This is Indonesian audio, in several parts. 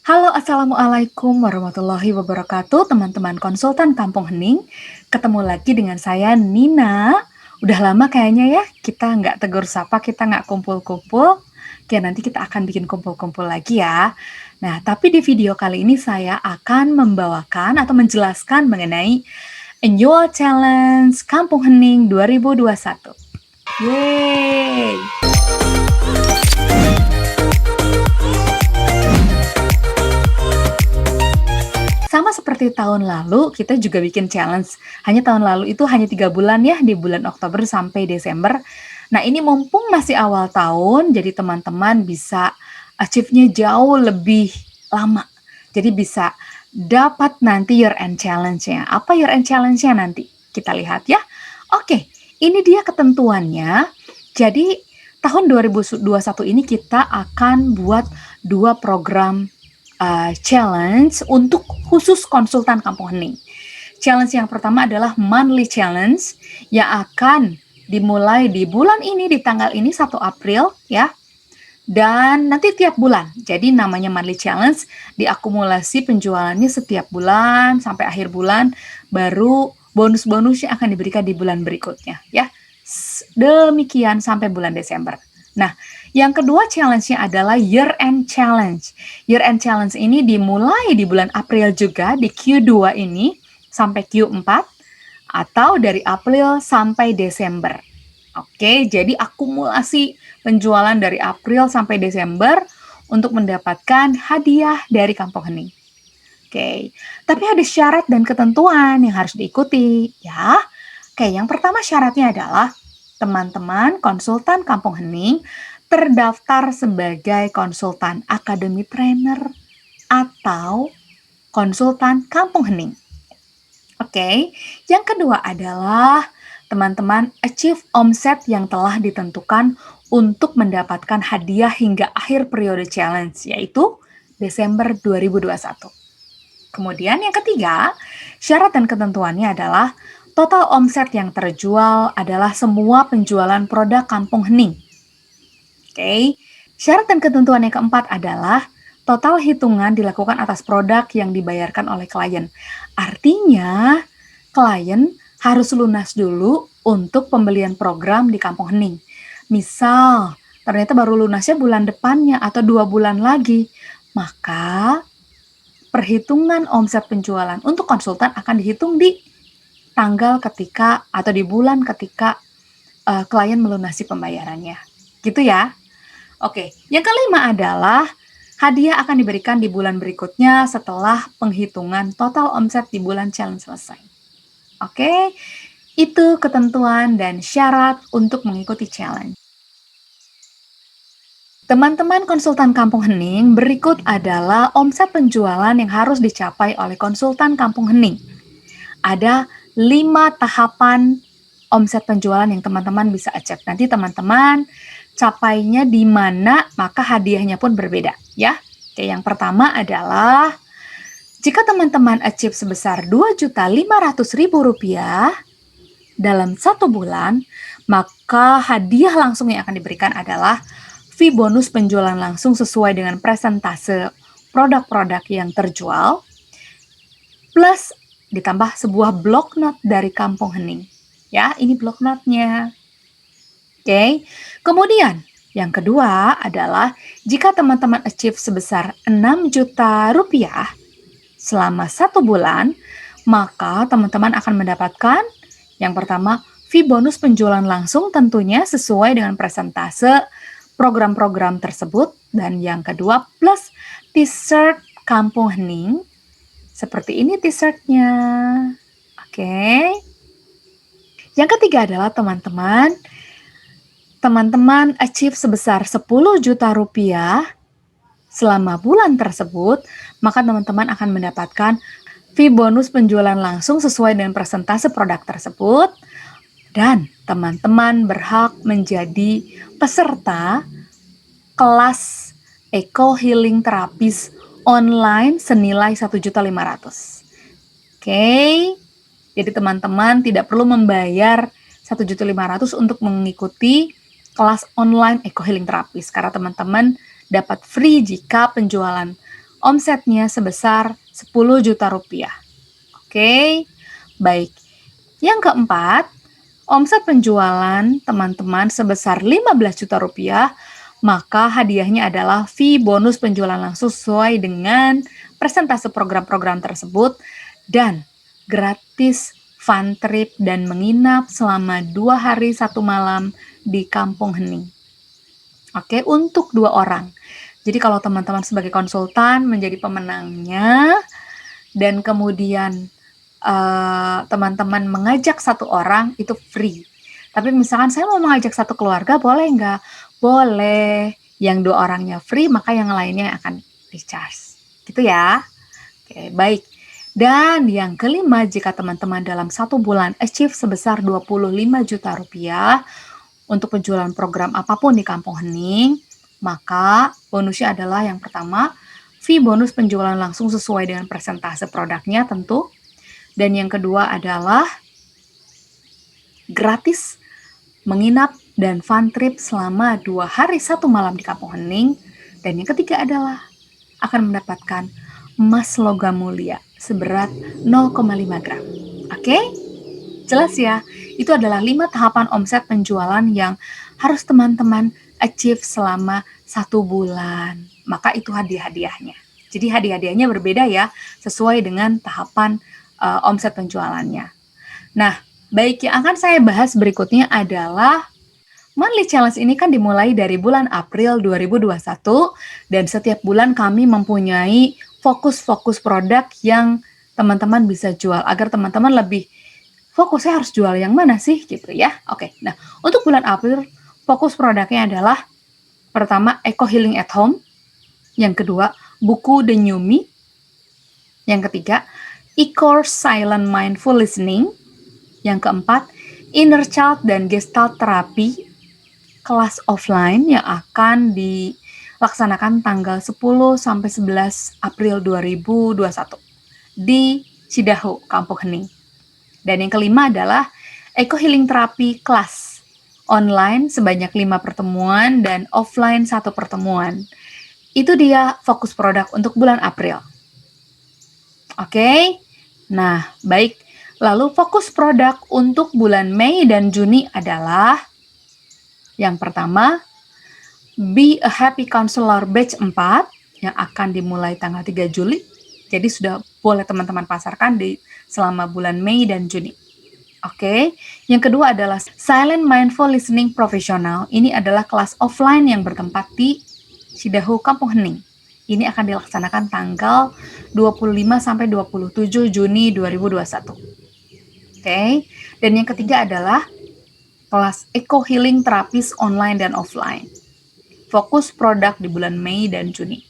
Halo, Assalamualaikum warahmatullahi wabarakatuh, teman-teman konsultan Kampung Hening. Ketemu lagi dengan saya, Nina. Udah lama kayaknya ya, kita nggak tegur sapa, kita nggak kumpul-kumpul. Oke, nanti kita akan bikin kumpul-kumpul lagi ya. Nah, tapi di video kali ini saya akan membawakan atau menjelaskan mengenai Annual Challenge Kampung Hening 2021. Yeay! Sama seperti tahun lalu, kita juga bikin challenge. Hanya tahun lalu itu hanya 3 bulan ya, di bulan Oktober sampai Desember. Nah, ini mumpung masih awal tahun, jadi teman-teman bisa achieve-nya jauh lebih lama. Jadi bisa dapat nanti year end challenge-nya. Apa year end challenge-nya nanti? Kita lihat ya. Oke, ini dia ketentuannya. Jadi, tahun 2021 ini kita akan buat 2 program challenge untuk khusus konsultan Kampung Hening. Challenge yang pertama adalah monthly challenge yang akan dimulai di bulan ini, di tanggal ini 1 April ya. Dan nanti tiap bulan. Jadi namanya monthly challenge, diakumulasi penjualannya setiap bulan sampai akhir bulan, baru bonus-bonus yang akan diberikan di bulan berikutnya ya. Demikian sampai bulan Desember. Nah, yang kedua challenge-nya adalah year end challenge. Year end challenge ini dimulai di bulan April juga, di Q2 ini sampai Q4, atau dari April sampai Desember. Oke, jadi akumulasi penjualan dari April sampai Desember untuk mendapatkan hadiah dari Kampung Hening. Oke, tapi ada syarat dan ketentuan yang harus diikuti ya. Oke, yang pertama syaratnya adalah teman-teman konsultan Kampung Hening terdaftar sebagai konsultan akademi trainer atau konsultan Kampung Hening. Oke, yang kedua adalah teman-teman achieve omset yang telah ditentukan untuk mendapatkan hadiah hingga akhir periode challenge, yaitu Desember 2021. Kemudian yang ketiga, syarat dan ketentuannya adalah total omset yang terjual adalah semua penjualan produk Kampung Hening. Oke, syarat dan ketentuan yang keempat adalah total hitungan dilakukan atas produk yang dibayarkan oleh klien. Artinya, klien harus lunas dulu untuk pembelian program di Kampung Hening. Misal, ternyata baru lunasnya bulan depannya atau 2 bulan lagi, maka perhitungan omset penjualan untuk konsultan akan dihitung di tanggal ketika atau di bulan ketika klien melunasi pembayarannya. Gitu ya. Oke, yang kelima adalah hadiah akan diberikan di bulan berikutnya setelah penghitungan total omset di bulan challenge selesai. Oke, itu ketentuan dan syarat untuk mengikuti challenge. Teman-teman konsultan Kampung Hening, berikut adalah omset penjualan yang harus dicapai oleh konsultan Kampung Hening. Ada 5 tahapan omset penjualan yang teman-teman bisa achieve. Nanti teman-teman capainya di mana, maka hadiahnya pun berbeda ya. Oke, yang pertama adalah jika teman-teman achieve sebesar Rp2.500.000 dalam 1 bulan, maka hadiah langsung yang akan diberikan adalah fee bonus penjualan langsung sesuai dengan presentase produk-produk yang terjual, plus ditambah sebuah block note dari Kampung Hening. Ya, ini block note-nya. Oke, kemudian yang kedua adalah jika teman-teman achieve sebesar Rp6 juta selama 1 bulan, maka teman-teman akan mendapatkan yang pertama fee bonus penjualan langsung tentunya sesuai dengan presentase program-program tersebut, dan yang kedua plus t-shirt Kampung Hening. Seperti ini t-shirtnya. Oke. Yang ketiga adalah teman-teman achieve sebesar Rp10 juta selama bulan tersebut, maka teman-teman akan mendapatkan fee bonus penjualan langsung sesuai dengan presentase produk tersebut, dan teman-teman berhak menjadi peserta kelas Eco Healing Terapis online senilai Rp1.500.000. Oke, jadi teman-teman tidak perlu membayar Rp1.500.000 untuk mengikuti kelas online Eco Healing Terapis, karena teman-teman dapat free jika penjualan omsetnya sebesar 10 juta rupiah. Oke, baik. Yang keempat, omset penjualan teman-teman sebesar 15 juta rupiah, maka hadiahnya adalah fee bonus penjualan langsung sesuai dengan persentase program-program tersebut dan gratis fun trip dan menginap selama 2 hari 1 malam di Kampung Hening. Oke, untuk 2 orang. Jadi kalau teman-teman sebagai konsultan menjadi pemenangnya dan kemudian teman-teman mengajak 1 orang itu free. Tapi misalkan saya mau mengajak 1 keluarga boleh nggak? Boleh. Yang 2 orangnya free, maka yang lainnya akan di-charge. Gitu ya. Oke, baik. Dan yang kelima, jika teman-teman dalam 1 bulan achieve sebesar 25 juta rupiah untuk penjualan program apapun di Kampung Hening, maka bonusnya adalah yang pertama, fee bonus penjualan langsung sesuai dengan persentase produknya tentu. Dan yang kedua adalah gratis menginap dan fun trip selama 2 hari 1 malam di Kampung Hening. Dan yang ketiga adalah akan mendapatkan emas logam mulia seberat 0,5 gram. Oke? Jelas ya? Itu adalah 5 tahapan omset penjualan yang harus teman-teman achieve selama 1 bulan. Maka itu hadiah-hadiahnya. Jadi hadiah-hadiahnya berbeda ya, sesuai dengan tahapan omset penjualannya. Nah, baik, yang akan saya bahas berikutnya adalah Monthly Challenge ini kan dimulai dari bulan April 2021 dan setiap bulan kami mempunyai fokus-fokus produk yang teman-teman bisa jual agar teman-teman lebih fokus saya harus jual yang mana sih gitu ya. Oke, nah untuk bulan April fokus produknya adalah pertama Eco Healing at Home, yang kedua buku The New Me, yang ketiga E-Course Silent Mindful Listening, yang keempat Inner Child dan Gestalt Therapy kelas offline yang akan dilaksanakan tanggal 10 sampai 11 April 2021 di Cidahu, Kampung Hening. Dan yang kelima adalah Eco Healing Therapy kelas online sebanyak 5 pertemuan dan offline 1 pertemuan. Itu dia fokus produk untuk bulan April. Oke, nah baik. Lalu fokus produk untuk bulan Mei dan Juni adalah yang pertama, Be a Happy Counselor Batch 4 yang akan dimulai tanggal 3 Juli. Jadi sudah boleh teman-teman pasarkan selama bulan Mei dan Juni. Oke. Yang kedua adalah Silent Mindful Listening Professional. Ini adalah kelas offline yang bertempat di Cidahu, Kampung Hening. Ini akan dilaksanakan tanggal 25 sampai 27 Juni 2021. Oke. Dan yang ketiga adalah kelas Eco Healing Terapis online dan offline. Fokus produk di bulan Mei dan Juni.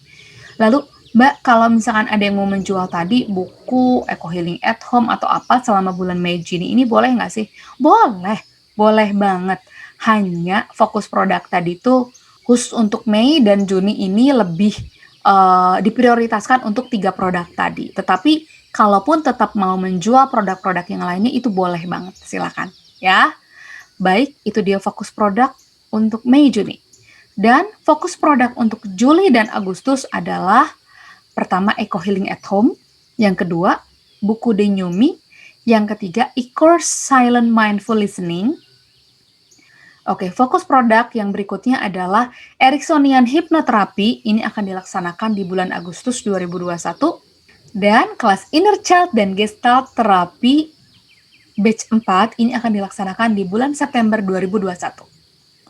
Lalu, Mbak, kalau misalkan ada yang mau menjual tadi buku Eco Healing at Home atau apa selama bulan Mei Juni ini boleh nggak sih? Boleh, boleh banget. Hanya fokus produk tadi tuh khusus untuk Mei dan Juni ini lebih diprioritaskan untuk 3 produk tadi. Tetapi kalaupun tetap mau menjual produk-produk yang lainnya itu boleh banget, silakan ya. Baik, itu dia fokus produk untuk Mei Juni. Dan fokus produk untuk Juli dan Agustus adalah pertama Eco Healing at Home, yang kedua buku The New Me, yang ketiga E-Course Silent Mindful Listening. Oke, fokus produk yang berikutnya adalah Ericksonian Hypnotherapy. Ini akan dilaksanakan di bulan Agustus 2021. Dan kelas Inner Child dan Gestalt Therapy Batch 4 ini akan dilaksanakan di bulan September 2021.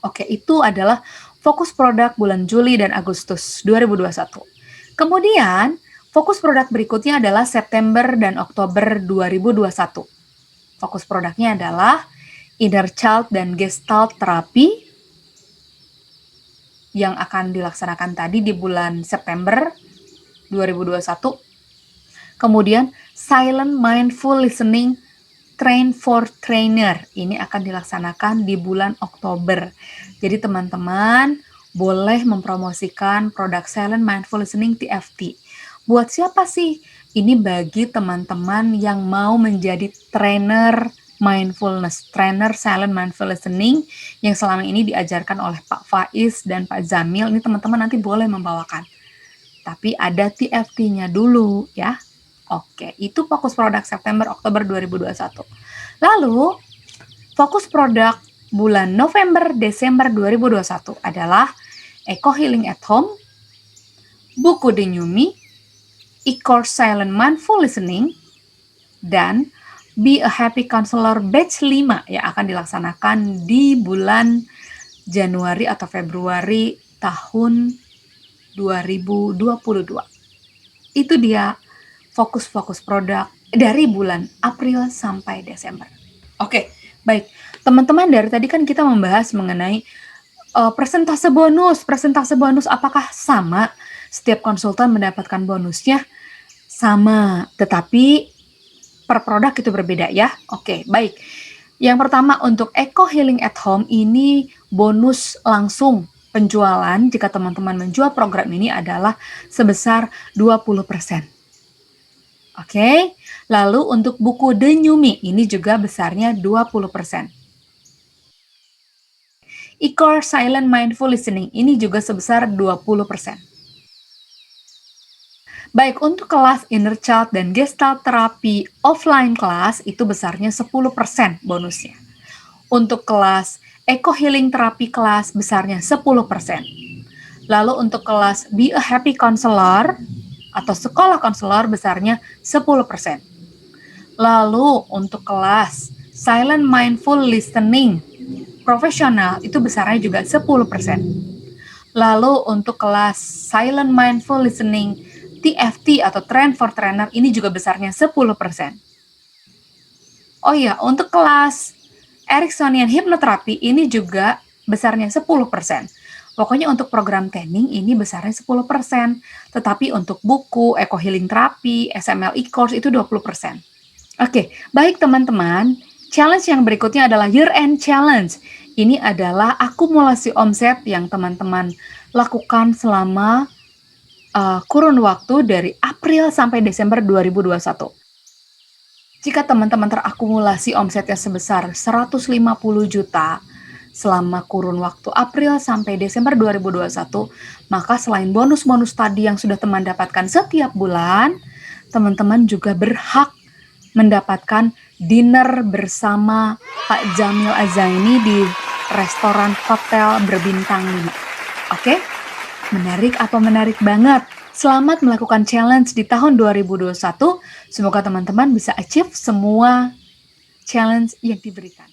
Oke, itu adalah fokus produk bulan Juli dan Agustus 2021. Kemudian, fokus produk berikutnya adalah September dan Oktober 2021. Fokus produknya adalah Inner Child dan Gestalt Therapy yang akan dilaksanakan tadi di bulan September 2021. Kemudian, Silent Mindful Listening Train for Trainer. Ini akan dilaksanakan di bulan Oktober. Jadi teman-teman boleh mempromosikan produk Silent Mindful Listening TFT. Buat siapa sih? Ini bagi teman-teman yang mau menjadi trainer mindfulness, trainer Silent Mindful Listening yang selama ini diajarkan oleh Pak Faiz dan Pak Zamil. Ini teman-teman nanti boleh membawakan. tapi ada TFT-nya dulu ya. Oke, itu fokus produk September Oktober 2021. Lalu fokus produk bulan November Desember 2021 adalah Eco Healing at Home, buku Denyumi, e-course Silent Mindful Listening, dan Be a Happy Counselor Batch 5 yang akan dilaksanakan di bulan Januari atau Februari tahun 2022. Itu dia fokus-fokus produk dari bulan April sampai Desember. Oke, baik. Teman-teman, dari tadi kan kita membahas mengenai persentase bonus. Persentase bonus apakah sama? Setiap konsultan mendapatkan bonusnya sama, tetapi per produk itu berbeda ya. Oke, baik. Yang pertama untuk Eco Healing at Home ini bonus langsung penjualan jika teman-teman menjual program ini adalah sebesar 20%. Oke, lalu untuk buku Denyumi ini juga besarnya 20%. E-course Silent Mindful Listening ini juga sebesar 20%. Baik, untuk kelas Inner Child dan Gestalt Terapi offline kelas itu besarnya 10% bonusnya. Untuk kelas Eco Healing Terapi kelas besarnya 10%. Lalu untuk kelas Be a Happy Counselor atau sekolah konselor besarnya 10%. Lalu untuk kelas Silent Mindful Listening profesional itu besarnya juga 10%. Lalu untuk kelas Silent Mindful Listening TFT atau Train for Trainer ini juga besarnya 10%. Oh iya, untuk kelas Ericksonian Hypnotherapy ini juga besarnya 10%. Pokoknya untuk program training ini besarnya 10%. Tetapi untuk buku, Eco Healing Terapi, SML e-course itu 20%. Oke, baik teman-teman. Challenge yang berikutnya adalah Year End Challenge. Ini adalah akumulasi omset yang teman-teman lakukan selama kurun waktu dari April sampai Desember 2021. Jika teman-teman terakumulasi omsetnya sebesar 150 juta selama kurun waktu April sampai Desember 2021, maka selain bonus-bonus tadi yang sudah teman dapatkan setiap bulan, teman-teman juga berhak mendapatkan dinner bersama Pak Jamil Azaini di restoran hotel berbintang 5. Oke? Menarik atau menarik banget? Selamat melakukan challenge di tahun 2021. Semoga teman-teman bisa achieve semua challenge yang diberikan.